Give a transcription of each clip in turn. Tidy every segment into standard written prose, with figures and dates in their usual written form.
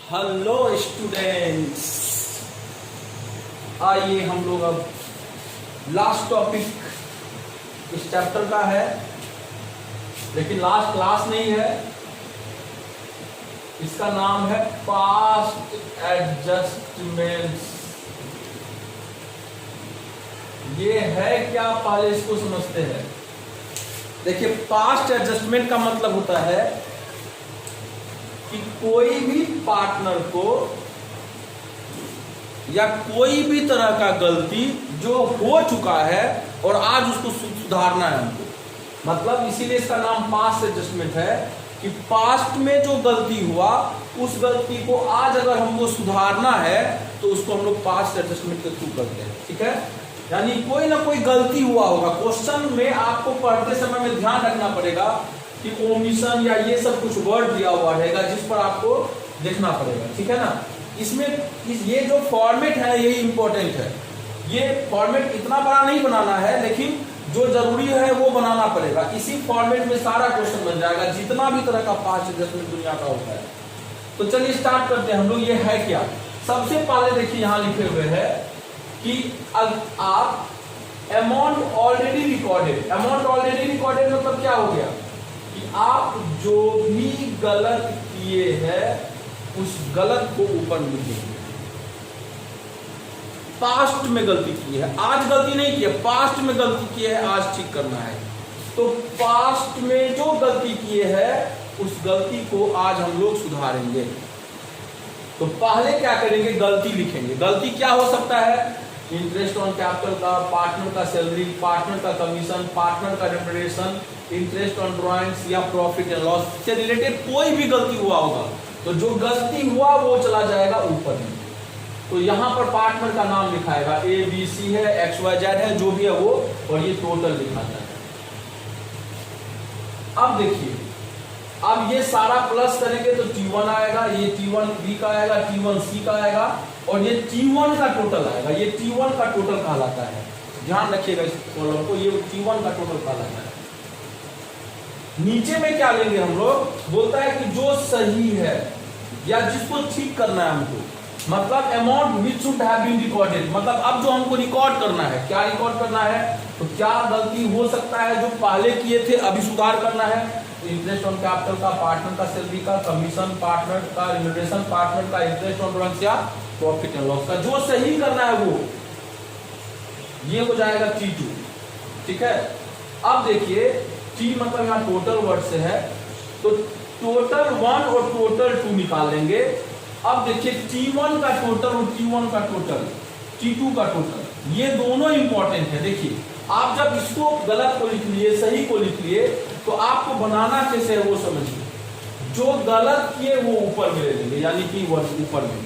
Hello students, आइए हम लोग अब लास्ट टॉपिक इस चैप्टर का है, लेकिन लास्ट क्लास नहीं है। इसका नाम है पास्ट एडजस्टमेंट्स। ये है क्या, पहले इसको समझते हैं। देखिए, पास्ट एडजस्टमेंट का मतलब होता है कि कोई भी पार्टनर को या कोई भी तरह का गलती जो हो चुका है और आज उसको सुधारना है हमको। मतलब इसीलिए इसका नाम पास्ट एडजस्टमेंट है कि पास्ट में जो गलती हुआ उस गलती को आज अगर हमको सुधारना है तो उसको हम लोग पास्ट एडजस्टमेंट के थ्रू करते हैं। ठीक है, यानी कोई ना कोई गलती हुआ होगा। क्वेश्चन में आपको पढ़ते समय में ध्यान रखना पड़ेगा कि ओमिशन या ये सब कुछ वर्ड दिया हुआ रहेगा जिस पर आपको देखना पड़ेगा। ठीक है ना। इसमें ये जो फॉर्मेट है यही इंपॉर्टेंट है। ये फॉर्मेट इतना बड़ा नहीं बनाना है, लेकिन जो जरूरी है वो बनाना पड़ेगा। इसी फॉर्मेट में सारा क्वेश्चन बन जाएगा, जितना भी तरह का पास्ट एडजस्टमेंट दुनिया का होता है। तो चलिए स्टार्ट करते हैं हम लोग। ये है क्या, सबसे पहले देखिए यहाँ लिखे हुए है कि आप amount already recorded. Amount already recorded मतलब क्या हो गया कि आप जो भी गलत किए हैं उस गलत को ऊपर लिखेंगे। पास्ट में गलती की है, आज गलती नहीं की है, पास्ट में गलती की है, आज ठीक करना है। तो पास्ट में जो गलती किए है उस गलती को आज हम लोग सुधारेंगे। तो पहले क्या करेंगे, गलती लिखेंगे। गलती क्या हो सकता है, इंटरेस्ट ऑन कैपिटल का, पार्टनर का सैलरी, पार्टनर का कमीशन, पार्टनर का रेम्युनरेशन, इंटरेस्ट ऑन ड्रॉइंग्स या प्रॉफिट एंड लॉस से रिलेटेड कोई भी गलती हुआ होगा तो जो गलती हुआ वो चला जाएगा ऊपर में। तो यहाँ पर पार्टनर का नाम लिखाएगा, ए बी सी है, एक्स वाई जेड है, जो भी है वो, और ये टोटल लिखा जाएगा। अब देखिए, अब ये सारा प्लस करेंगे तो T1 आएगा, ये T1 B का आएगा, T1 C का आएगा, और ये T1 का टोटल आएगा। ये T1 का टोटल कहलाता है। ध्यान रखिएगा इस कॉलम को, ये T1 का टोटल कहलाता है। नीचे में क्या लेंगे हम लोग, बोलता है कि जो सही है या जिसको ठीक करना है हमको, मतलब amount which should have been recorded. मतलब अब जो हमको रिकॉर्ड करना है, क्या रिकॉर्ड करना है, तो क्या गलती हो सकता है जो पहले किए थे अभी सुधार करना है। इंटरेस्ट ऑन कैपिटल का, पार्टनर का सैलरी का, कमीशन, पार्टनर का रेम्युनरेशन, पार्टनर का इंटरेस्ट ऑन ड्रॉइंग्स या प्रॉफिट एंड लॉस का जो सही करना है वो ये हो जाएगा T2। ठीक है, अब देखिए T मतलब यहाँ टोटल वर्ड से है, तो टोटल 1 और टोटल 2 निकाल लेंगे। अब देखिए T1 का टोटल और T1 का टोटल, T2 का टोटल, ये दोनों इंपॉर्टेंट है। देखिए, आप जब इसको गलत को लिख लिए, सही को लिख लिए, तो आपको बनाना कैसे है वो समझिए। जो गलत किए वो ऊपर में ले लेंगे, यानी कि वर्ड ऊपर में,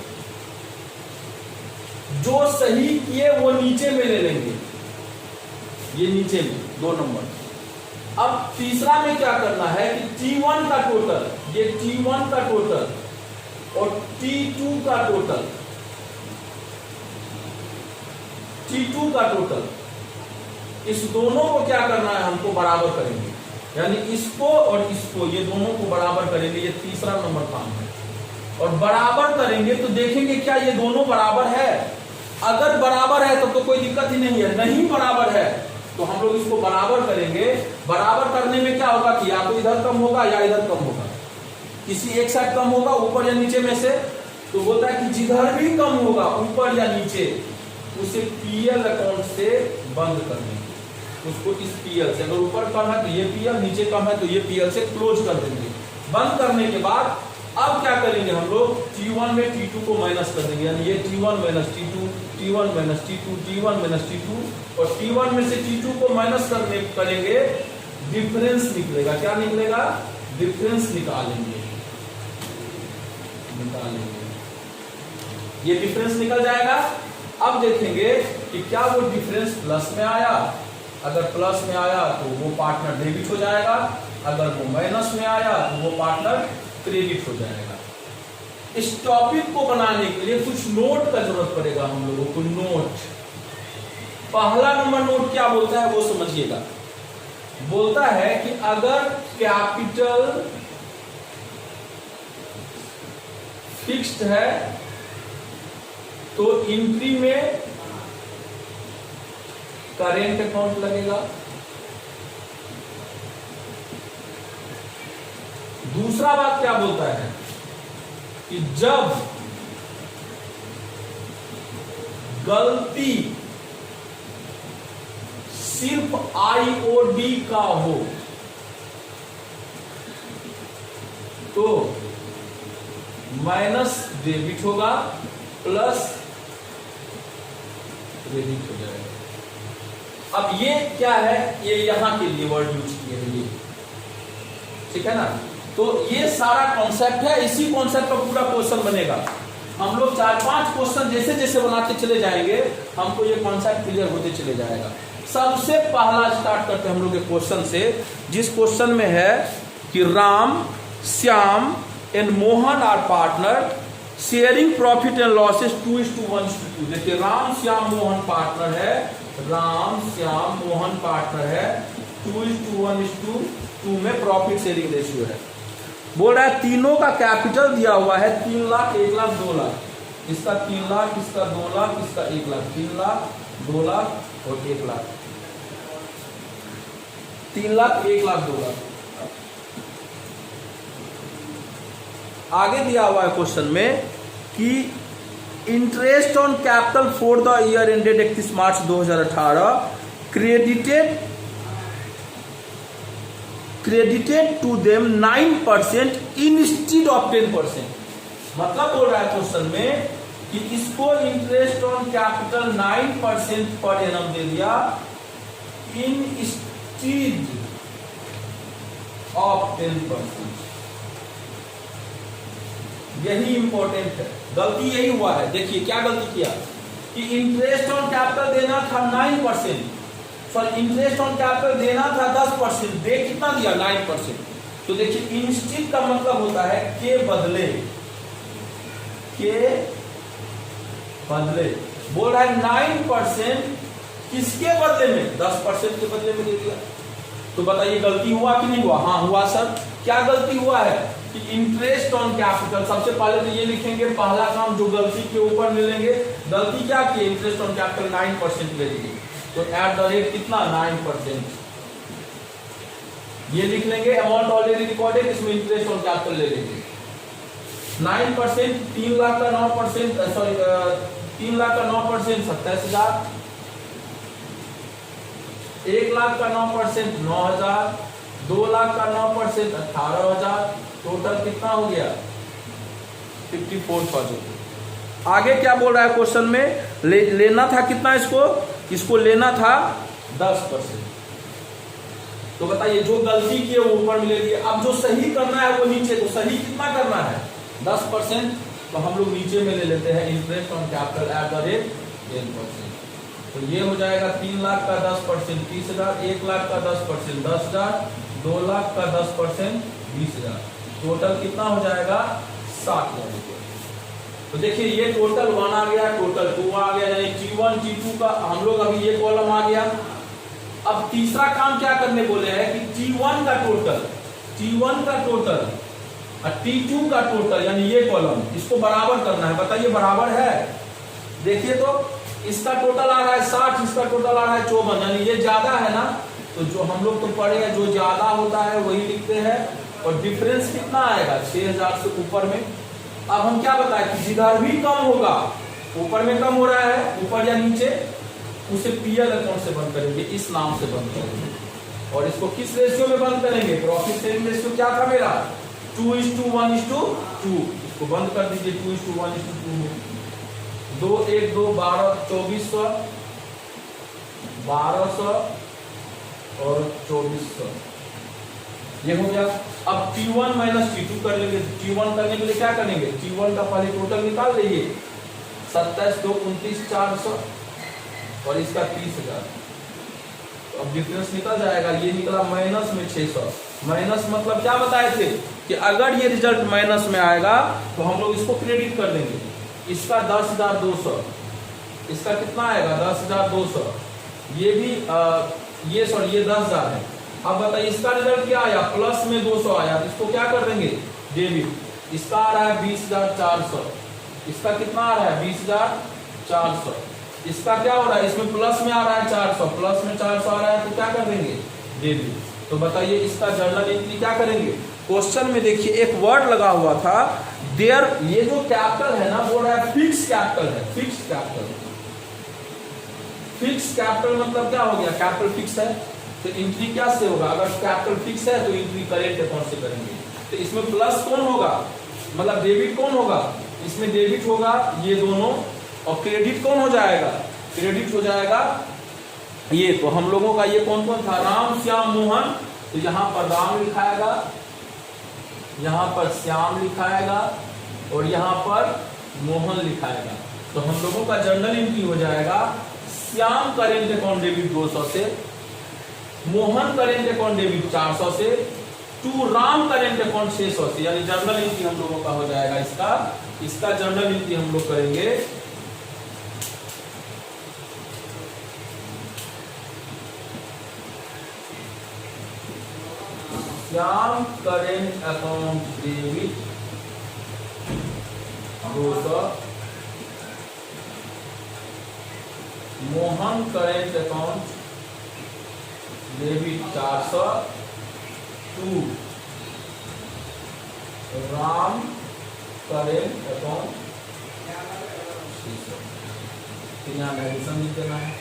जो सही किए वो नीचे में ले लेंगे, ये नीचे में 2 नंबर। अब तीसरा में क्या करना है कि T1 का टोटल, ये T1 का टोटल और T2 का टोटल, T2 का टोटल, इस दोनों को क्या करना है, हमको बराबर करेंगे। यानी इसको और इसको, ये दोनों को बराबर करेंगे। ये तीसरा नंबर काम है। और बराबर करेंगे तो देखेंगे क्या ये दोनों बराबर है। अगर बराबर है तो कोई दिक्कत ही नहीं है, नहीं बराबर है तो हम लोग इसको बराबर करेंगे। बराबर करने में क्या होगा कि या तो इधर कम होगा या इधर कम होगा, किसी एक साइड कम होगा ऊपर या नीचे में से। तो बोलता है कि जिधर भी कम होगा ऊपर या नीचे उसे पीएल अकाउंट से बंद कर देंगे। उसको इस पीएल से, अगर ऊपर कम है तो ये पीएल, नीचे कम है तो ये पीएल से क्लोज कर देंगे। बंद करने के बाद अब क्या करेंगे हम लोग, T1 में T2 को माइनस कर देंगे, यानी ये T1 minus T2, T1 minus T2, T1 minus T2, और T1 में से T2 को माइनस करेंगे, डिफरेंस निकलेगा। क्या निकलेगा, डिफरेंस निकालेंगे। ये डिफरेंस निकल जाएगा। अब देखेंगे कि क्या वो डिफरेंस प्लस में आया। अगर प्लस में आया तो वो पार्टनर डेबिट हो जाएगा, अगर वो माइनस में आया तो वो पार्टनर क्रेडिट हो जाएगा। इस टॉपिक को बनाने के लिए कुछ नोट का जरूरत पड़ेगा हम लोगों को। नोट, पहला नंबर नोट क्या बोलता है वो समझिएगा। बोलता है कि अगर कैपिटल फिक्स्ड है तो एंट्री में करेंट अकाउंट लगेगा। दूसरा बात क्या बोलता है कि जब गलती सिर्फ आईओडी का हो तो माइनस डेबिट होगा, प्लस क्रेडिट हो जाएगा। अब ये क्या है, ये यहां के लिए वर्ड यूज किए हैं ये, ठीक है ना। तो ये सारा कॉन्सेप्ट है, इसी कॉन्सेप्ट पर पूरा क्वेश्चन बनेगा। हम लोग 4-5 क्वेश्चन जैसे जैसे बनाते चले जाएंगे, हमको ये कॉन्सेप्ट क्लियर होते चले जाएगा। सबसे पहला स्टार्ट करते हैं हम लोग के क्वेश्चन से, जिस क्वेश्चन में है कि Ram, Shyam and Mohan are partner sharing profit and losses 2:1:2। देखिए राम, श्याम, मोहन पार्टनर है, राम, श्याम, मोहन पार्टनर है, 2:1:2 में प्रॉफिट शेयरिंग रेशियो है। बोल रहा है तीनों का कैपिटल दिया हुआ है 3 लाख, 1 लाख, 2 लाख। इसका 3 लाख, इसका 2 लाख, इसका 1 लाख। 3 लाख, 2 लाख और 1 लाख। 3 लाख, 1 लाख, 2 लाख। आगे दिया हुआ है क्वेश्चन में कि interest on capital for the year ended 31 March 2018 credited to them 9% instead of 10%। मतलब बोल रहा है क्वेश्चन में कि इसको interest on capital 9% per annum दे दिया इंस्टीड ऑफ 10%। यही इंपॉर्टेंट है, गलती यही हुआ है। देखिए क्या गलती किया कि इंटरेस्ट ऑन कैपिटल देना था 9%, सॉरी इंटरेस्ट ऑन कैपिटल देना था 10%, दे कितना दिया 9%। तो देखिए इंस्टीड का मतलब होता है के बदले, के बदले। बोल रहा है 9% किसके बदले में, 10% के बदले में दे दिया। तो बताइए गलती हुआ कि नहीं हुआ? हाँ हुआ सर। क्या गलती हुआ है कि इंटरेस्ट ऑन कैपिटल, सबसे पहले तो ये लिखेंगे पहला काम जो गलती के ऊपर ले लेंगे। गलती क्या की, इंटरेस्ट ऑन कैपिटल 9% ले लीजिए, तो एट द रेट कितना 9% ये लिख लेंगे। अमाउंट ऑलरेडी रिकॉर्डेड, इसमें इंटरेस्ट ऑन कैपिटल ले लेंगे 9%। 3 लाख का 9%, सॉरी 3 लाख का 9% 27,000। 1 लाख का 9% 9,000। 2 लाख का 9% 18,000। टोटल कितना हो गया 54,000। आगे क्या बोल रहा है क्वेश्चन में, लेना था कितना इसको लेना था 10%। तो बताइए जो गलती की है वो ऊपर मिलेगी, अब जो सही करना है वो नीचे। तो सही कितना करना है 10%, तो हम लोग नीचे में ले लेते हैं interest on capital at the rate 10%। तो ये हो जाएगा 3 लाख का 10% 30,000, 1 लाख का 10% 10,000, 2 लाख का 10% 20,000। टोटल कितना हो जाएगा 60,000 रुपये। तो देखिए ये टोटल 1 आ गया, टोटल 2 आ गया, यानी T1 T2 का हम लोग अभी ये कॉलम आ गया। अब तीसरा काम क्या करने बोले हैं कि T1 का टोटल और T2 का टोटल, यानी ये कॉलम इसको बराबर करना है। बताइए बराबर है? देखिए तो इसका टोटल आ रहा है 60, इसका टोटल आ रहा है 54, यानी ये ज्यादा है ना। तो जो हम लोग तो पढ़े हैं जो ज्यादा होता है वही लिखते हैं, और डिफरेंस कितना आएगा 6,000 से ऊपर में। अब हम क्या बताएं कि जिधर भी कम होगा, ऊपर में कम हो रहा है ऊपर या नीचे, उसे पीएल अकाउंट से बंद करेंगे, इस नाम से बंद करेंगे। और इसको किस रेशियो में बंद करेंगे? प्रॉफिट शेयरिंग रेशियो क्या था मेरा 2:1:2। इसको बंद कर दीजिए 2:1:2 में। 2 1 2 12 2400, 1200 और 2400 ये हो गया। अब T1 माइनस T2 कर लेंगे। T1 करने के लिए क्या करेंगे, T1 का पहले टोटल निकाल लीजिए 27 2 29 400 और इसका 30,000। तो अब डिफरेंस निकल जाएगा, ये निकला माइनस में 600। माइनस मतलब क्या बताए थे कि अगर ये रिजल्ट माइनस में आएगा तो हम लोग इसको क्रेडिट कर देंगे। इसका 10,200, इसका कितना आएगा 10,200, ये भी ये 10,000 है। अब बताइए इसका रिजल्ट क्या आया, प्लस में 200 आया, तो इसको क्या कर देंगे डेबिट। इसका आ रहा है 20,400, इसका कितना आ रहा है 20,400, इसका क्या हो रहा है, इसमें प्लस में आ रहा है 400, प्लस में 400 आ रहा है तो क्या कर देंगे, डेबिट। तो बताइए इसका जर्नल एंट्री क्या करेंगे। क्वेश्चन में देखिए एक वर्ड लगा हुआ था देयर, ये जो कैपिटल है ना बोल रहा है फिक्स कैपिटल है, फिक्स कैपिटल। फिक्स कैपिटल मतलब क्या हो गया, कैपिटल फिक्स है तो एंट्री क्या से होगा, अगर कैपिटल फिक्स है तो एंट्री करेंट अकाउंट से करेंगे। तो इसमें प्लस कौन होगा, मतलब डेबिट कौन होगा, इसमें डेबिट होगा ये दोनों, और क्रेडिट कौन हो जाएगा, क्रेडिट हो जाएगा ये। तो हम लोगों का ये कौन कौन था, राम श्याम मोहन, तो यहाँ पर राम लिखाएगा, यहाँ पर श्याम लिखाएगा और यहाँ पर मोहन लिखाएगा। तो हम लोगों का जर्नल एंट्री हो जाएगा श्याम करेंट अकाउंट डेबिट 200 से, मोहन करेंट अकाउंट डेबिट 400 से, टू राम करेंट अकाउंट 600 से, यानी जर्नल एंट्री हम लोगों का हो जाएगा इसका जर्नल एंट्री हम लोग करेंगे Shyam current account debit 200, Mohan current account debit 400, to Ram current account 600। फिर यहाँ एडिशन लिख देना है।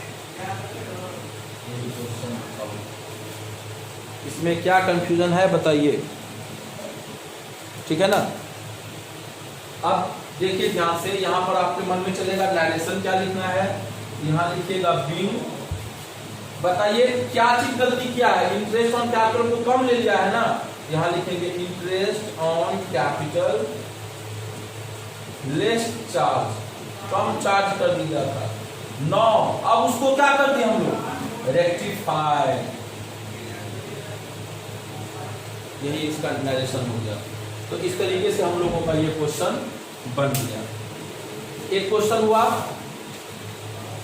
इसमें क्या कंफ्यूजन है बताइए, ठीक है ना। अब देखिए ध्यान से, यहाँ पर आपके मन में चलेगा डायरेक्शन क्या लिखना है, यहाँ लिखिएगा बिंग। बताइए क्या चीज गलती किया है, इंटरेस्ट ऑन कैपिटल को कम ले लिया है ना, यहाँ लिखेंगे interest on capital less charge, come charge कर दिया था 9, अब उसको क्या कर दिया हम लोग, रेक्टिफाई, यही इसका डायरेक्शन हो गया। तो इस तरीके से हम लोगों का ये क्वेश्चन बन गया। एक क्वेश्चन हुआ,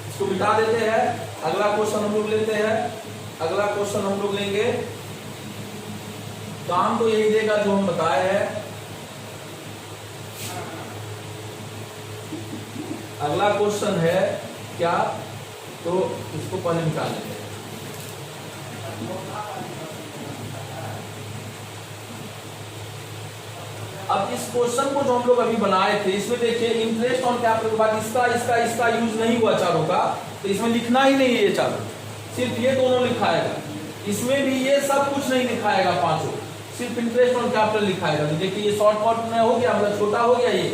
इसको मिटा देते हैं, अगला क्वेश्चन हम लोग लेते हैं। अगला क्वेश्चन हम लोग लेंगे, काम तो यही देगा जो हम बताए हैं। अगला क्वेश्चन है क्या, तो इसको पहले मिटा लेते हैं। अब इस क्वेश्चन को जो हम लोग अभी बनाए थे, इसमें देखिए इंटरेस्ट ऑन कैपिटल के बाद इसका यूज नहीं हुआ चारों का, तो इसमें लिखना ही नहीं है ये चारों, सिर्फ ये दोनों लिखाएगा। इसमें भी ये सब कुछ नहीं लिखाएगा पांचों, सिर्फ इंटरेस्ट ऑन कैपिटल लिखाएगा। तो देखिए ये शॉर्ट कट में हो गया, मतलब छोटा हो गया ये।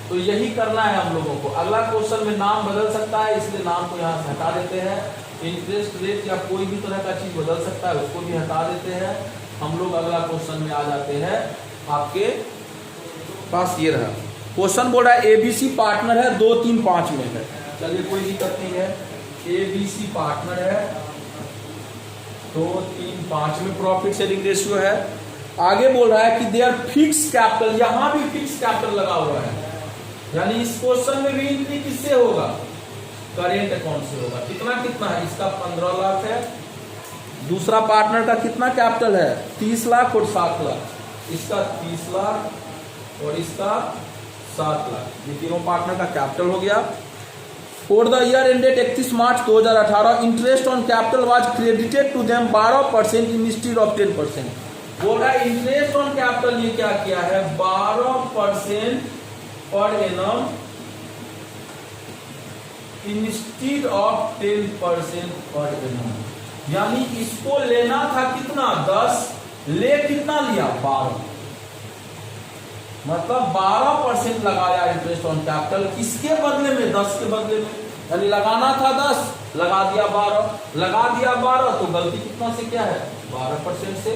तो यही करना है हम लोगों को। अगला क्वेश्चन में नाम बदल सकता है, इसलिए नाम को यहाँ से हटा देते हैं। इंटरेस्ट रेट या कोई भी तरह का चीज बदल सकता है, उसको भी हटा देते हैं। हम लोग अगला क्वेश्चन में आ जाते हैं। आपके पास ये रहा क्वेश्चन, बोल रहा है एबीसी पार्टनर है, 2, 3, 5 में है। चलिए कोई दिक्कत नहीं है, एबीसी पार्टनर है, 2, 3, 5 में प्रॉफिट शेयरिंग रेशियो है। आगे बोल रहा है कि देयर फिक्स कैपिटल, यहां भी फिक्स कैपिटल लगा हुआ है, यानी इस क्वेश्चन में भी एंट्री किससे होगा, करेंट अकाउंट से होगा। कितना कितना है, इसका 15 लाख है। दूसरा पार्टनर का कितना कैपिटल है, 30 लाख और 7 लाख। इसका 30 लाख और इसका 7 लाख, ये तीनों पार्टनर का कैपिटल हो गया। For the year ended 31 March 2018 interest on capital was credited to them 12% instead of 10%। बोल रहा है इंटरेस्ट ऑन कैपिटल ये क्या किया है, 12% per annum instead of 10% per annum. यानी इसको लेना था कितना, 10, ले कितना लिया, 12, मतलब 12% लगाया इंटरेस्ट ऑन कैपिटल। किसके बदले में, 10 के बदले में। यानी लगाना था 10, लगा दिया 12, लगा दिया 12, तो गलती कितना से क्या है, 12% से,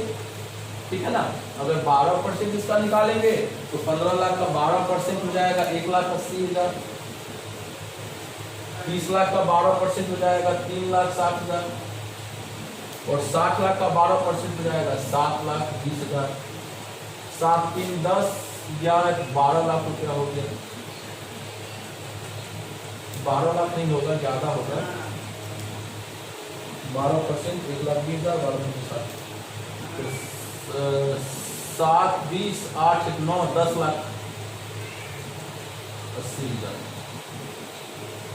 ठीक है ना। अगर 12% इसका निकालेंगे तो 15 लाख का 12% हो जाएगा 1,80,000। 30 लाख का 12% हो जाएगा 3,60,000 और 60 लाख का 12% हो जाएगा 7,20,000। 7, 3, 10, 11, 12 लाख रुपया हो गया। 12 लाख नहीं होगा, ज्यादा होगा, 12%, 1,20,000, 12,60, 7, 20, 8, 9, 10 लाख, 80,000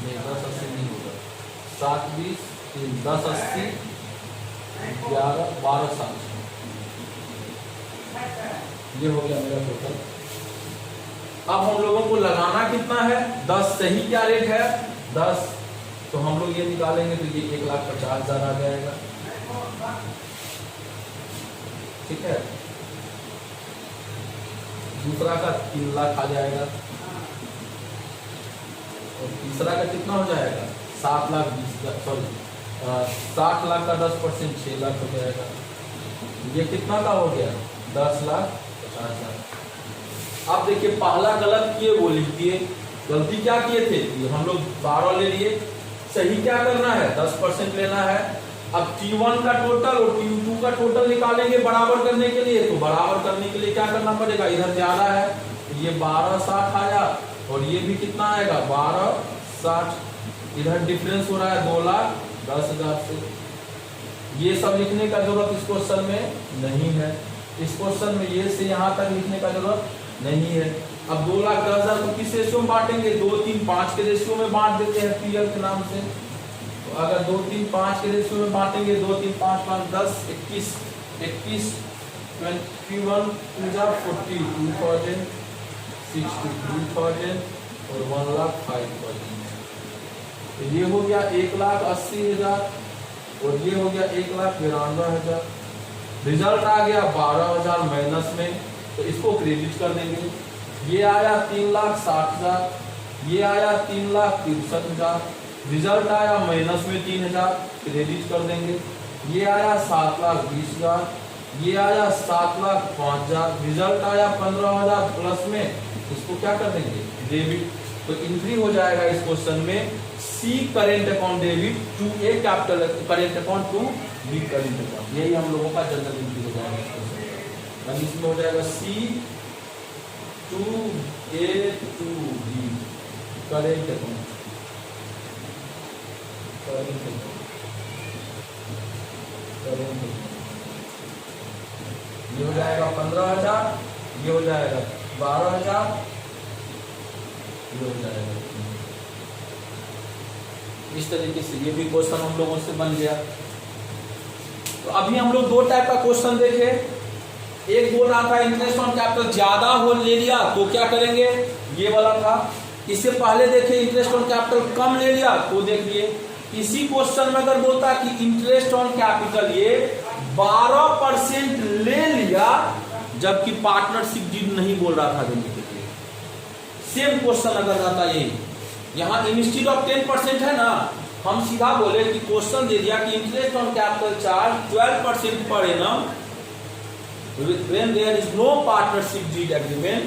नहीं, 10,80 नहीं होगा, 7 20 3 10,80 11 12,60 ये हो गया मेरा टोटल। अब हम लोगों को लगाना कितना है, 10 सही क्या रेट है 10, तो हम लोग ये निकालेंगे तो ये 1,50,000 आ जाएगा, ठीक है। दूसरा का 3 लाख आ जाएगा और तीसरा का कितना हो जाएगा 7,20,000 सॉरी 60 लाख का 10% 6 लाख हो जाएगा। ये कितना का हो गया 10,50,000। अब देखिए पहला गलत किए वो लिख दिए, गलती क्या किए थे कि हम लोग 12 ले लिए, सही क्या करना है 10% लेना है। अब T1 का टोटल और T2 का टोटल निकालेंगे बराबर करने के लिए, तो बराबर करने के लिए क्या करना पड़ेगा, इधर ज्यादा है तो ये 12,60 आया और ये भी कितना आएगा 12,60, इधर डिफरेंस हो रहा है 2,10,000 से। ये सब लिखने का जरूरत इस क्वेश्चन में नहीं है, इस क्वेश्चन में ये से यहाँ तक लिखने का जरूरत नहीं है। अब 2,10,000 को किस रेशियो में बांटेंगे, 2 3 5 के रेशियो में बांट देते हैं पीएल के नाम से। तो अगर 2 3 5 के रेशियो में बांटेंगे 2 3 5 5 10 21 21 21 40 2,000 63,000 और 1,05,000। तो ये हो गया 1,80,000 और ये हो गया 1,92,000। रिजल्ट आ गया 12,000 माइनस में, तो इसको क्रेडिट कर देंगे। ये आया 3,60,000, ये आया 3,63,000, रिजल्ट आया माइनस में 3,000 क्रेडिट कर देंगे। ये आया 7,20,000, ये आया 7,05,000, रिजल्ट आया 15,000 प्लस में, इसको क्या कर देंगे डेबिट। तो एंट्री हो जाएगा इस क्वेश्चन में C current account debit to A capital current account to B current account, यही हम लोगों का जनरल एंट्री हो जाएगा इस क्वेश्चन का। इसमें हो जाएगा C to A to B current account ये हो जाएगा 15,000, ये हो जाएगा 12,000, ये हो जाएगा। इस तरीके से ये भी क्वेश्चन हम लोगों से बन गया। तो अभी हम लोग 2 टाइप का क्वेश्चन देखे, एक बोल रहा था इंटरेस्ट ऑन कैपिटल ज्यादा हो ले लिया तो क्या करेंगे, ये वाला था। इससे पहले देखे इंटरेस्ट ऑन कैपिटल कम ले लिया तो देखिए इसी क्वेश्चन में अगर बोलता कि इंटरेस्ट ऑन कैपिटल ये 12% ले लिया जबकि पार्टनरशिप डीड नहीं बोल रहा था देने के लिए, सेम क्वेश्चन अगर रहता ये यहाँ इंस्टीड ऑफ 10% है ना, हम सीधा बोले कि क्वेश्चन दे दिया कि interest on capital charge 12% per annum when there is no partnership deed agreement,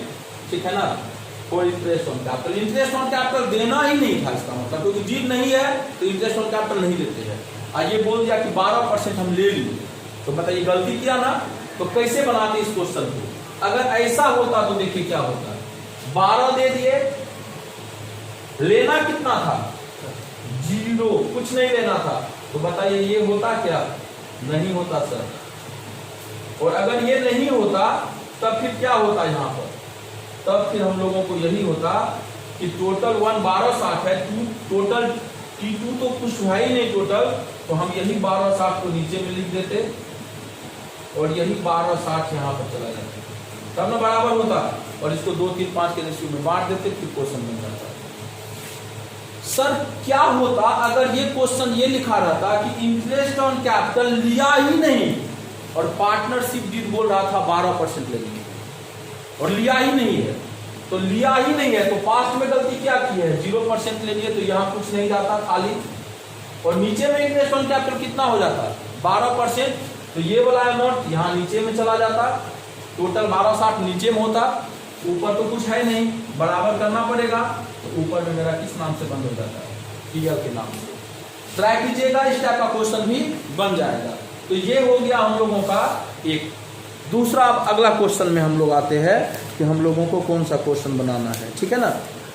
ठीक है ना, for interest on capital. Interest on capital देना ही नहीं था इसका मतलब, क्योंकि डीड नहीं है तो इंटरेस्ट ऑन कैपिटल नहीं देते हैं। और ये बोल दिया कि 12% हम ले लिए, तो बताइए गलती किया ना। तो कैसे बनाते इस क्वेश्चन को, अगर ऐसा होता तो देखिए क्या होता, 12 दे दिए, लेना कितना था 0, कुछ नहीं लेना था, तो बताइए ये होता क्या, नहीं होता सर। और अगर ये नहीं होता तब फिर क्या होता यहाँ पर, तब फिर हम लोगों को यही होता कि टोटल 1260 है, टोटल T2 तो कुछ है ही नहीं टोटल, तो हम यही 1260 को नीचे में लिख देते और यही 1260 यहाँ पर चला जाता, तब ना बराबर होता। और इसको 2 3 5 के रेशियो में बांट देते, फिर क्वेश्चन बन जाता। सर क्या होता अगर ये क्वेश्चन ये लिखा रहता कि इंटरेस्ट ऑन कैपिटल लिया ही नहीं और पार्टनरशिप डीड बोल रहा था 12% लेंगे और लिया ही नहीं है, तो लिया ही नहीं है तो पास्ट में गलती क्या की है 0% ले लिए, तो यहाँ कुछ नहीं जाता खाली, और नीचे में इंटरेस्ट ऑन कैपिटल कितना हो जाता 12%, तो ये वाला अमाउंट यहाँ नीचे में चला जाता, टोटल 1260 नीचे में होता, ऊपर तो कुछ है नहीं, बराबर करना पड़ेगा, तो ऊपर में मेरा किस नाम से बंद हो जाता है, टीएल के नाम से। ट्राई कीजिएगा, इस टाइप का क्वेश्चन भी बन जाएगा। तो ये हो गया हम लोगों का एक। दूसरा अगला क्वेश्चन में हम लोग आते हैं कि हम लोगों को कौन सा क्वेश्चन बनाना है, ठीक है ना।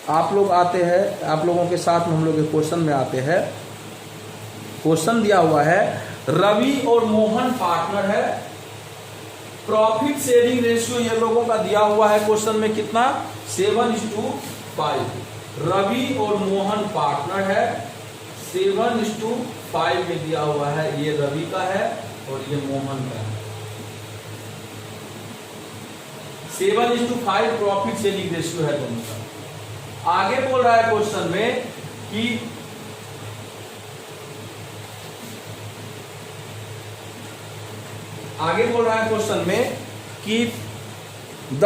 आप लोग आते हैं, आप लोगों के साथ में हम लोग क्वेश्चन में आते हैं। क्वेश्चन दिया हुआ है रवि और मोहन पार्टनर है, प्रॉफिट शेयरिंग रेशियो ये लोगों का दिया हुआ है क्वेश्चन में कितना 7:5। रवि और मोहन पार्टनर है, 7:5 में दिया हुआ है, ये रवि का है और ये मोहन का है। 7:5 प्रॉफिट शेयरिंग रेशियो है दोनों का। आगे बोल रहा है क्वेश्चन में कि द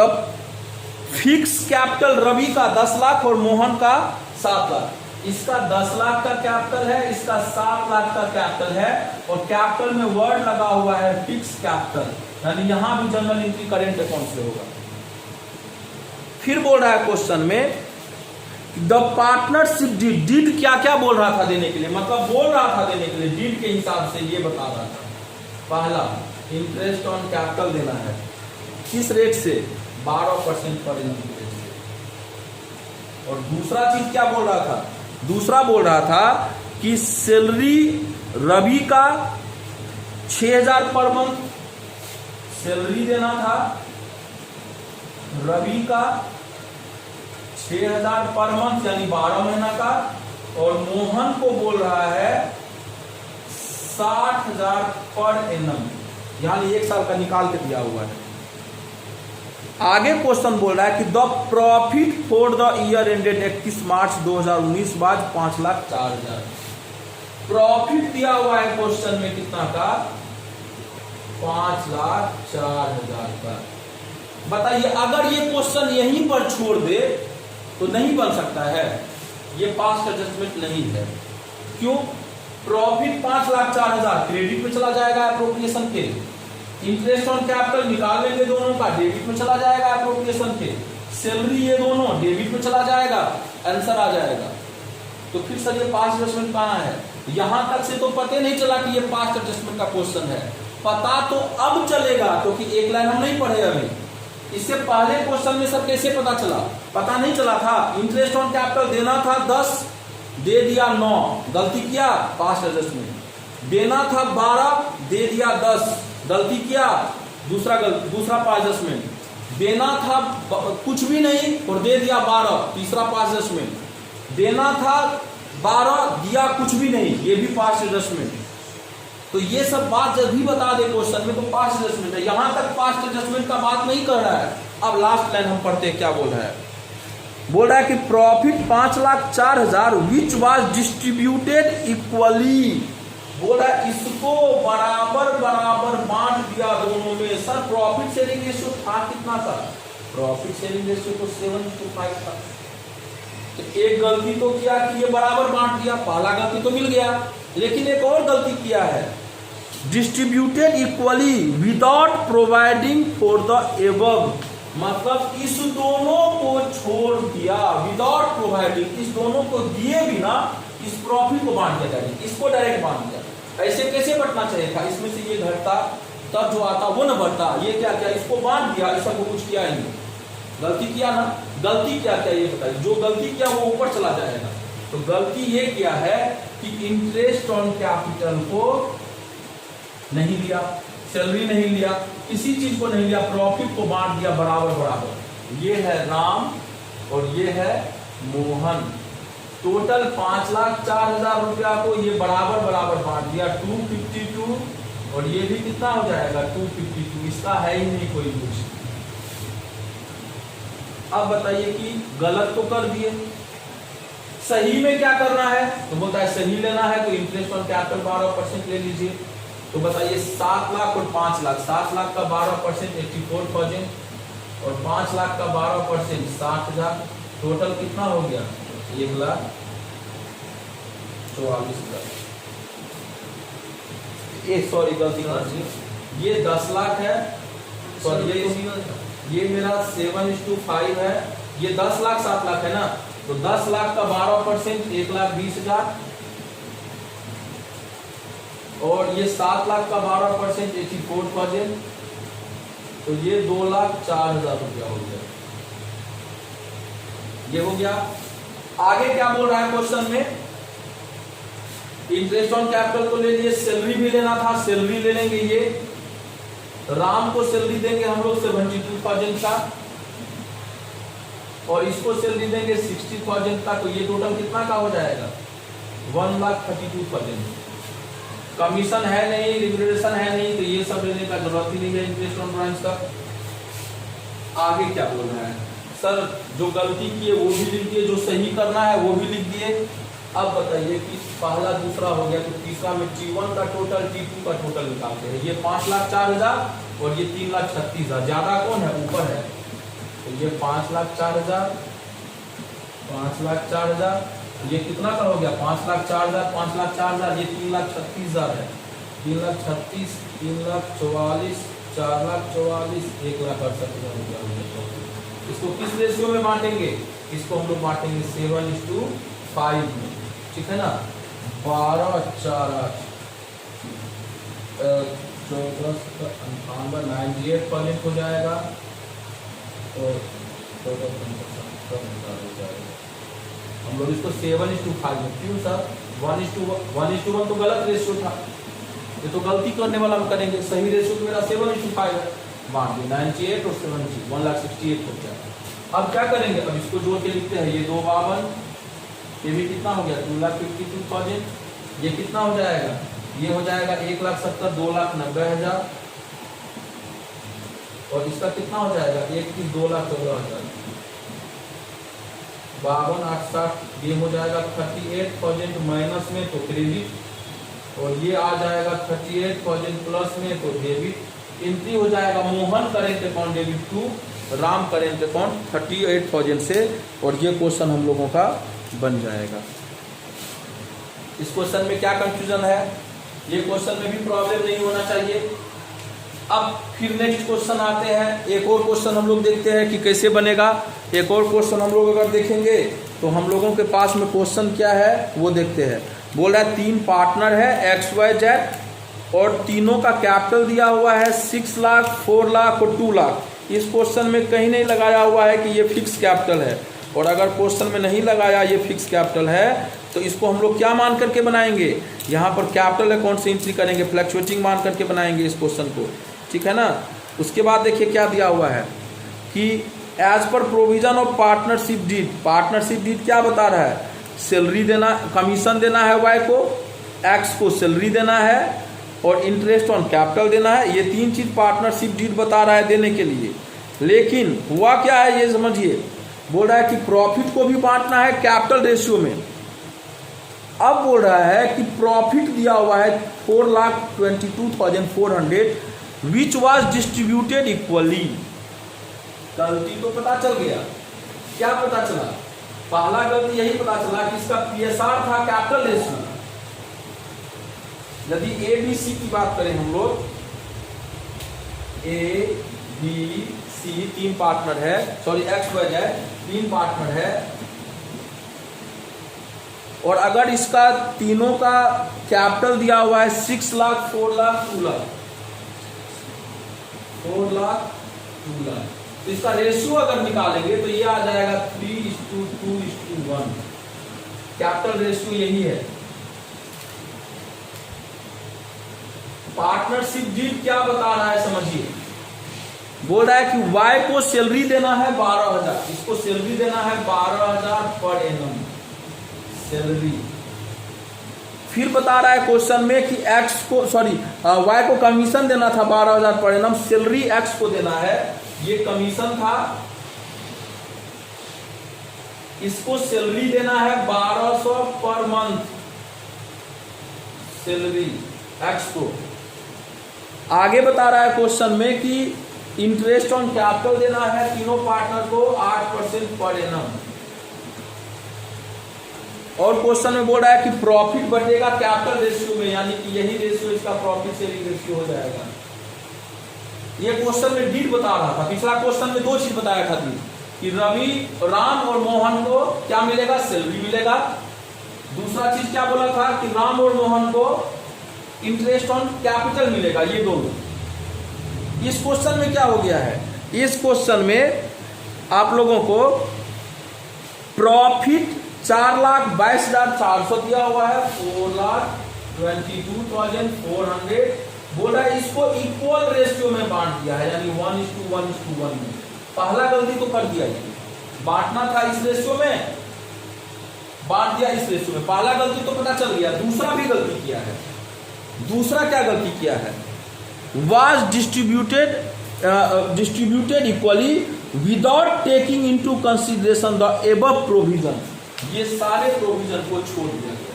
फिक्स कैपिटल रवि का 10 लाख और मोहन का 7 लाख। इसका 10 लाख का कैपिटल है, इसका 7 लाख का कैपिटल है और कैपिटल में वर्ड लगा हुआ है फिक्स कैपिटल, यानी यहां भी जनरल एंट्री करेंट अकाउंट से होगा। फिर बोल रहा है क्वेश्चन में द पार्टनरशिप डीड क्या क्या बोल रहा था देने के लिए, मतलब बोल रहा था देने के लिए डीड के हिसाब से ये बता रहा था। पहला इंटरेस्ट ऑन कैपिटल देना है, किस रेट से, 12% पर एनम रेट से। और दूसरा चीज क्या बोल रहा था, दूसरा बोल रहा था कि सैलरी रवि का 6,000 पर मंथ सैलरी देना था, रवि का 6,000 पर मंथ यानी 12 महीना का, और मोहन को बोल रहा है 60,000 पर एनम, यानी 1 साल का निकाल के दिया हुआ है। आगे क्वेश्चन बोल रहा है कि the profit for the year ended 31 मार्च 2019 बाद 5,04,000। प्रॉफिट दिया हुआ है क्वेश्चन में कितना का, 5,04,000 का। बताइए अगर ये क्वेश्चन यहीं पर छोड़ दे तो नहीं बन सकता है, ये पास्ट एडजस्टमेंट नहीं है। क्यों, प्रॉफिट 5,04,000 क्रेडिट में चला जाएगा एप्रोप्रिएशन के, इंटरेस्ट ऑन कैपिटल निकाल लेंगे दोनों का, डेबिट में चला जाएगा एप्रोप्रिएशन के, सैलरी ये दोनों डेबिट में चला जाएगा, आंसर आ जाएगा। तो फिर सर ये पास्ट एडजस्टमेंट कहां है, यहां तक से तो पता नहीं चला कि ये पास्ट एडजस्टमेंट का क्वेश्चन है, पता तो अब चलेगा क्योंकि एक लाइन हम नहीं पढ़े अभी। इससे पहले क्वेश्चन में सर कैसे पता चला, पता नहीं चला था। इंटरेस्ट ऑन कैपिटल देना था 10, दे दिया 9, गलती किया, पास्ट एडजस्टमेंट। देना था 12, दे दिया 10, गलती किया, दूसरा पास्ट एडजस्टमेंट। देना था कुछ भी नहीं और दे दिया 12, तीसरा पास्ट एडजस्टमेंट। देना था 12, दिया कुछ भी नहीं, ये भी पास्ट एडजस्टमेंट। तो ये सब बात जब भी बता दे क्वेश्चन में तो पास्ट एडजस्टमेंट है, यहां तक पास्ट एडजस्टमेंट का बात नहीं कर रहा है। अब लास्ट लाइन हम पढ़ते हैं क्या बोल रहा है, बोल रहा है कि profit 5,04,000 which was distributed equally. बोल रहा है इसको बराबर बराबर बांट दिया दोनों में। सर प्रॉफिट शेयरिंग रेशियो था कितना था, प्रॉफिट शेयरिंग रेशियो तो 7:5 था। तो एक गलती तो किया कि ये बराबर बांट दिया, पहला गलती तो मिल गया, लेकिन एक और गलती किया है, distributed equally without providing for the above, मतलब इस दोनों को छोड़ दिया, विदाउट प्रोवाइडिंग, इस दोनों को दिए बिना इस प्रॉफिट को बांट दिया डायरेक्ट, इसको डायरेक्ट बांट दिया। ऐसे कैसे बंटना चाहिए था, इसमें से ये घटता तब जो आता वो न बढ़ता, ये क्या किया, इसको बांट दिया, ऐसा को कुछ किया ही नहीं। गलती किया ना, गलती क्या क्या ये बताइए, जो गलती किया वो ऊपर चला जाएगा। तो गलती ये किया है कि इंटरेस्ट ऑन कैपिटल को नहीं लिया, सैलरी नहीं लिया, किसी चीज को नहीं लिया, प्रॉफिट को बांट दिया बराबर बराबर। ये है राम और ये है मोहन, टोटल 5,04,000 रुपया को ये बराबर बराबर बांट दिया, 252, और ये भी कितना हो जाएगा 252, इसका है ही नहीं कोई कुछ। अब बताइए कि गलत तो कर दिए, सही में क्या करना है, तो बोलता है सही लेना है तो इंटरेस्ट ऑन कैपिटल 12% ले लीजिए। तो बताइए 7 लाख और 5 लाख, 7 लाख का 12% 84,000 और 5 लाख का 12% 60,000, टोटल कितना हो गया 1,44,000। ये सॉरी गलती कर दी, ये 10 लाख है, सॉरी ये मेरा 7:5 है, ये 10 लाख 7 लाख है ना, तो 10 लाख का 12% 1,20,000 और ये 7 लाख का 12% 84,000, तो ये 2,04,000 रुपया हो गया। ये हो गया। आगे क्या बोल रहा है क्वेश्चन में, इंटरेस्ट ऑन कैपिटल को ले लिए, सैलरी भी लेना था, सैलरी ले लेंगे, ये राम को सैलरी देंगे हम लोग 72,000 का, और इसको सैलरी देंगे 60,000 का, तो ये टोटल कितना का हो जाएगा 1,32,000। कमीशन है नहीं, रिम्यूनरेशन है नहीं, तो ये सब लेने का जरूरत ही नहीं है इंटरेस्ट ऑन ड्राइंग्स का। आगे क्या बोल रहा है सर, जो गलती किए वो भी लिख दिए, जो सही करना है वो भी लिख दिए। अब बताइए कि पहला दूसरा हो गया, तो तीसरा में T1 का टोटल T2 का टोटल निकालते हैं। ये 5,04,000 और ये 3,36,000, ज्यादा कौन है ऊपर है, तो ये 5,04,000, 5,04,000, ये कितना का हो गया 5,04,000, 5,04,000, ये 3,36,000 है, 3,36,000, 3,44,000, 4,44,000, 1,68,000। इसको किस रेशियो में बांटेंगे, इसको हम लोग बांटेंगे 7:5 में, ठीक है ना। 12, 4, 8, 98% हो जाएगा और हम लोग इसको 7:5 में, क्यों सर 1:1 तो गलत रेशियो था, ये तो गलती करने वाला हम करेंगे। सही रेशियो तो मेरा 7:5 है, बांट दिए 98 और 70, 1,68,000 हो जाएगा। अब क्या करेंगे, अब इसको जोड़ के लिखते हैं, ये 2,52, ये भी कितना हो गया 2,52,000, ये कितना हो जाएगा, ये हो जाएगा 1,70,000, 2,90,000 और इसका कितना हो जाएगा 31, 2,14,000, 52, 8, 60, ये हो जाएगा 38,000 माइनस में तो क्रेडिट, और ये आ जाएगा 38,000 प्लस में तो डेबिट। एंट्री हो जाएगा Mohan current account debit to Ram current account 38,000 से, और ये क्वेश्चन हम लोगों का बन जाएगा। इस क्वेश्चन में क्या कंफ्यूजन है, ये क्वेश्चन में भी प्रॉब्लम नहीं होना चाहिए। अब फिर नेक्स्ट क्वेश्चन आते हैं, एक और क्वेश्चन हम लोग देखते हैं कि कैसे बनेगा। एक और क्वेश्चन हम लोग अगर देखेंगे तो हम लोगों के पास में क्वेश्चन क्या है वो देखते हैं। बोल रहा है 3 पार्टनर है XYZ और तीनों का कैपिटल दिया हुआ है 6 लाख, 4 लाख और 2 लाख। इस क्वेश्चन में कहीं नहीं लगाया हुआ है कि ये फिक्स कैपिटल है, और अगर क्वेश्चन में नहीं लगाया ये फिक्स कैपिटल है तो इसको हम लोग क्या मान करके बनाएंगे, यहाँ पर कैपिटल अकाउंट से एंट्री करेंगे, फ्लक्चुएटिंग मान करके बनाएंगे इस क्वेश्चन को, ठीक है ना। उसके बाद देखिए क्या दिया हुआ है कि एज पर provision of partnership deed, partnership deed क्या बता रहा है, सैलरी देना, कमीशन देना है Y को, X को सैलरी देना है और इंटरेस्ट ऑन कैपिटल देना है। ये 3 चीज पार्टनरशिप डीड बता रहा है देने के लिए। लेकिन हुआ क्या है ये समझिए, बोल रहा है कि प्रॉफिट को भी बांटना है कैपिटल रेशियो में। अब बोल रहा है कि प्रॉफिट दिया हुआ है 4,22,400 विच वाज डिस्ट्रीब्यूटेड इक्वली। गलती तो पता चल गया, क्या पता चला, पहला गलती यही पता चला कि इसका PSR था कैपिटल रेशियो। यदि ABC की बात करें हम लोग, ABC 3 पार्टनर है, सॉरी XYZ 3 पार्टनर है, और अगर इसका तीनों का कैपिटल दिया हुआ है 6 लाख, 4 लाख, 2 लाख, 4 लाख, 2 लाख, तो इसका रेशियो अगर निकालेंगे तो ये आ जाएगा 3:2:1। कैपिटल रेशियो यही है। पार्टनरशिप डीड क्या बता रहा है समझिए, बोल रहा है कि Y को सैलरी देना है 12,000, इसको सैलरी देना है 12,000 पर एनम सैलरी। फिर बता रहा है क्वेश्चन में कि X को Y को कमीशन देना था 12,000 पर एनम, सैलरी X को देना है, ये कमीशन था, इसको सैलरी देना है 1,200 पर मंथ सैलरी X को। आगे बता रहा है क्वेश्चन में कि इंटरेस्ट ऑन कैपिटल देना है तीनों पार्टनर को 8% पर एनम, और क्वेश्चन में बोल रहा है कि प्रॉफिट बढ़ेगा कैपिटल रेशियो में, यानी कि यही रेशियो इसका प्रॉफिट शेयरिंग रेशियो हो जाएगा। ये क्वेश्चन में डीड बता रहा था, पिछला क्वेश्चन में 2 चीज बताया था कि रवि, राम और मोहन को क्या मिलेगा, सैलरी मिलेगा। दूसरा चीज क्या बोला था कि राम और मोहन को इंटरेस्ट ऑन कैपिटल मिलेगा, ये दोनों। इस क्वेश्चन में क्या हो गया है, इस क्वेश्चन में आप लोगों को प्रॉफिट 4,22,400 दिया हुआ है, 4,22,400 बोल रहा है, इसको इक्वल रेशियो में बांट दिया है, यानी 1:1:1 में। पहला गलती तो कर दिया ये, बांटना था इस रेशियो में, बांट दिया इस रेशियो में। पहला गलती तो पता चल गया, दूसरा भी गलती किया है। दूसरा क्या गलती किया है, was distributed equally without taking into consideration the above provision. ये सारे प्रोविजन को छोड़ दिया गया,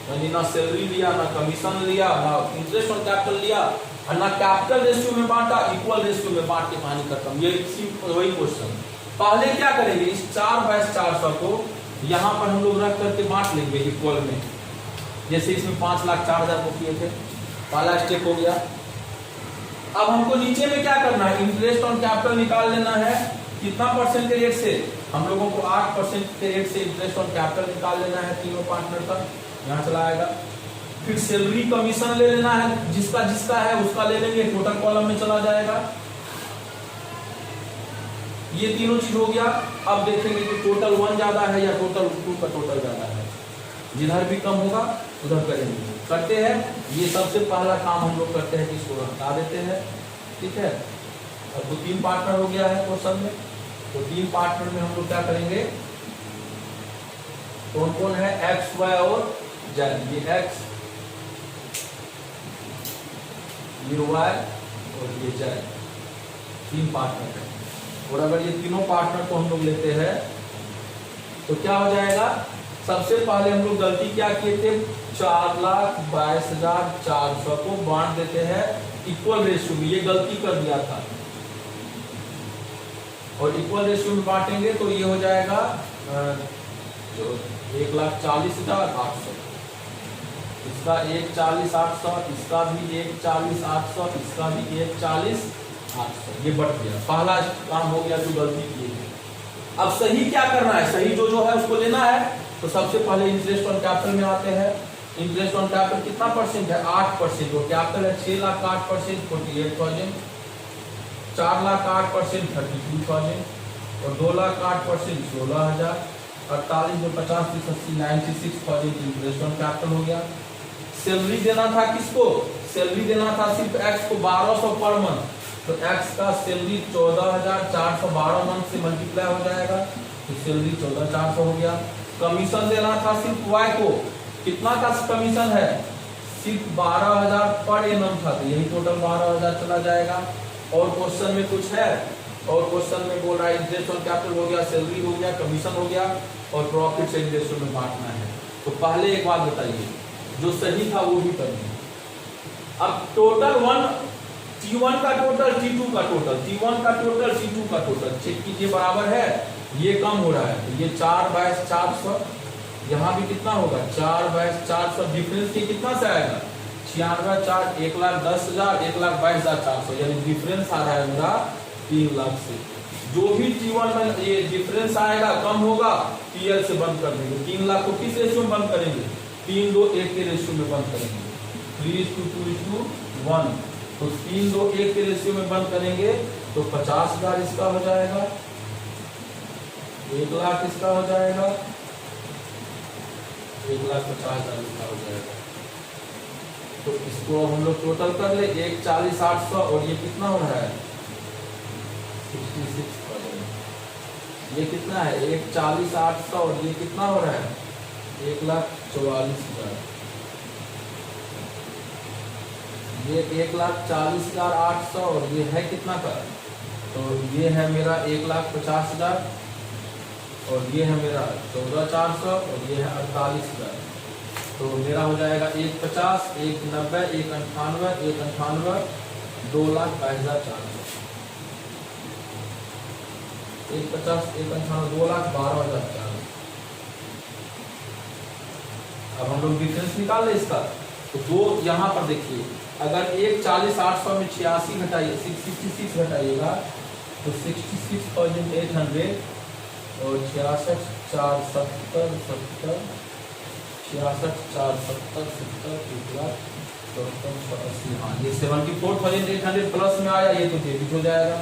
यानी ना सैलरी लिया, ना कमीशन लिया, ना इंटरेस्ट ऑन कैपिटल लिया, और ना कैपिटल रेशियो में बांटा, इक्वल रेशियो में बांट के कहानी खत्म। ये वही क्वेश्चन। पहले क्या करेंगे, इस 4/400 को यहाँ पर हम लोग रख करके बांट लेंगे इक्वल में, जैसे इसमें 5,04,000 को किए थे। पहला स्टेप हो गया। अब हमको नीचे में क्या करना है, इंटरेस्ट ऑन कैपिटल निकाल लेना है। कितना परसेंट के रेट से, हम लोगों को 8% के रेट से इंटरेस्ट ऑन कैपिटल निकाल लेना है तीनों पार्टनर का, यहाँ चला आएगा। फिर सैलरी कमीशन ले लेना है, जिसका जिसका है उसका ले लेंगे, टोटल कॉलम में चला जाएगा। ये तीनों चीज हो गया। अब देखेंगे कि टोटल 1 ज्यादा है या टोटल 2 का टोटल ज्यादा है। जिधर भी कम होगा उधर करेंगे, करते हैं। ये सबसे पहला काम हम लोग करते हैं कि इसको हटा देते हैं, ठीक है। अब तो 3 पार्टनर हो गया है क्वेश्चन में, तो 3 पार्टनर में हम लोग क्या करेंगे, कौन कौन है, एक्स, वाई और जेड। ये एक्स, ये वाई और ये जेड, 3 पार्टनर है। और अगर ये तीनों पार्टनर को हम लोग लेते हैं तो क्या हो जाएगा, सबसे पहले हम लोग गलती क्या किए थे, 4,22,400 को बांट देते हैं इक्वल रेशियो में। ये गलती कर दिया था, और इक्वल रेशियो में बांटेंगे तो ये हो जाएगा 1,40,800। इसका 1,40,800, इसका भी 1,40,800, इसका भी 1,40,800। ये बढ़ गया, पहला काम हो गया जो गलती की है। अब सही क्या करना है, सही जो है उसको लेना है। तो सबसे पहले इंटरेस्ट ऑन कैपिटल में आते हैं। इंटरेस्ट ऑन कैपिटल कितना परसेंट है, 8%। और कैपिटल है 6 लाख का 8% 48,000, 4 लाख का 8% 32,000, और 2 लाख का 8% 16,000, 48 में 50 30 80 96,000 इंटरेस्ट ऑन कैपिटल हो गया। सैलरी देना था किसको, सैलरी देना था सिर्फ एक्स को 1,200 पर मंथ, तो एक्स का सैलरी 14,412 मंथ से मल्टीप्लाई हो जाएगा, तो सैलरी 14,400 हो गया। कमीशन देना था सिर्फ वाई को, कितना का कमीशन है, सिर्फ 12,000 पर एनम था, तो यही टोटल 12,000 चला जाएगा। और क्वेश्चन में कुछ है, और क्वेश्चन में बोल रहा है इंटरेस्ट ऑन कैपिटल हो गया, सैलरी हो गया, कमीशन हो गया, और प्रॉफिट शेयरिंग रेशियो में बांटना है। तो पहले एक बात बताइए, जो सही था वो भी करिए। अब टोटल 1 T1 का टोटल, T2 का टोटल, T1 का टोटल, T2 का टोटल चेक कीजिए, बराबर है, ये कम हो रहा है। तो ये 4/400, यहाँ भी कितना होगा 4/400, डिफरेंस की कितना से आएगा 96,400, 1,10,000, 1,22,400, यानी डिफरेंस आ रहा है मेरा 3 लाख से। जो भी T1 में ये डिफरेंस आएगा कम होगा, PL से बंद कर देंगे। 3 लाख को किस रेशियो में बंद करेंगे, 3:2:1 के रेशियो में बंद करेंगे, 3:2:1। तो 3:2:1 के रेशियो में बंद करेंगे तो 50,000 इसका हो जाएगा, 1 लाख इसका हो जाएगा, 1,50,000 इसका हो जाएगा। तो इसको हम लोग टोटल कर ले, 1,40,800 और ये कितना हो रहा है 66,000। ये कितना है 1,40,800 और ये कितना हो रहा है 1,44,000। ये 1,40,800 और ये है कितना का, तो ये है मेरा 1,50,000 और ये है मेरा 14,400 और ये है 48,000। तो मेरा हो जाएगा 1,50, 1,90, 1,98, 1,98, 2,22,400। 1,50, 1,98, 2,12,400। अब हम लोग डिफरेंस निकाल ले इसका, तो दो यहाँ पर देखिए, अगर 1,40,800 में 86 घटाइए, 66 घटाइएगा तो 66,800 और 66,470 70 66,470 70 1,80। हाँ, ये 74,800 प्लस में आया, ये तो डेबिट हो जाएगा।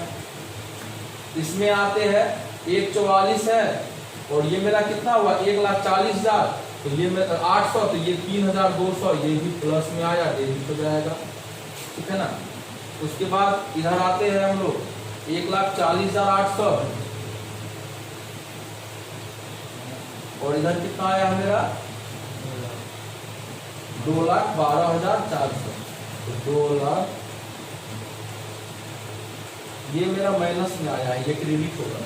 इसमें आते हैं 1,44 है और ये मेरा कितना हुआ 1,40,000, तो ये मेरा 800, तो ये 3,200, ये भी प्लस में आया, डेबिट हो जाएगा, ठीक है ना। उसके बाद इधर आते हैं हम लोग 1,40,800 और इधर कितना आया मेरा 2,12,400। तो 2 लाख, ये मेरा माइनस में आया है, ये क्रेडिट होगा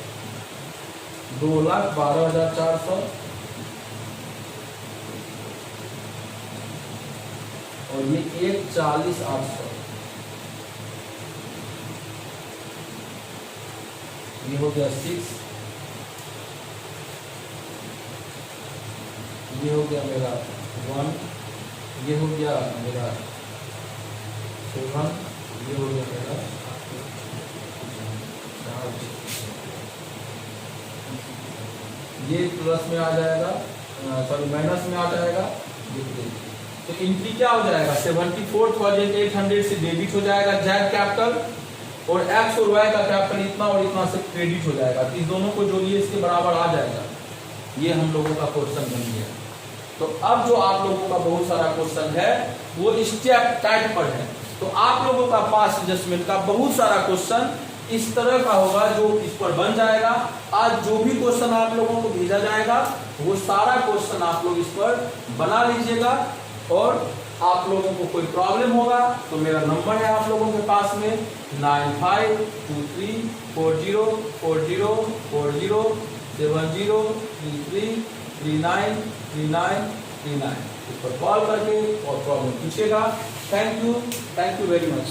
2,12,400 और ये 1,40,800। ये हो गया 6, ये हो गया मेरा 1, ये हो गया मेरा 7, ये हो गया मेरा 4, ये प्लस में आ जाएगा, सॉरी माइनस में आ जाएगा। तो एंट्री क्या हो जाएगा 74,800 से डेबिट हो जाएगा जेड कैपिटल, और एक्स और वाई का कैपिटल इतना और इतना से क्रेडिट हो जाएगा। तो इस दोनों को जोड़िए, इसके बराबर आ जाएगा। ये हम लोगों का क्वेश्चन बन गया। तो अब जो आप लोगों का बहुत सारा क्वेश्चन है वो स्टेप टाइप पर है। तो आप लोगों का पास एडजस्टमेंट का बहुत सारा क्वेश्चन इस तरह का होगा जो इस पर बन जाएगा। आज जो भी क्वेश्चन आप लोगों को भेजा जाएगा वो सारा क्वेश्चन आप लोग इस पर बना लीजिएगा। और आप लोगों को कोई प्रॉब्लम होगा तो मेरा नंबर है आप लोगों के पास में 952340407033393939 इस पर कॉल करके और प्रॉब्लम पूछिएगा। Thank you very much.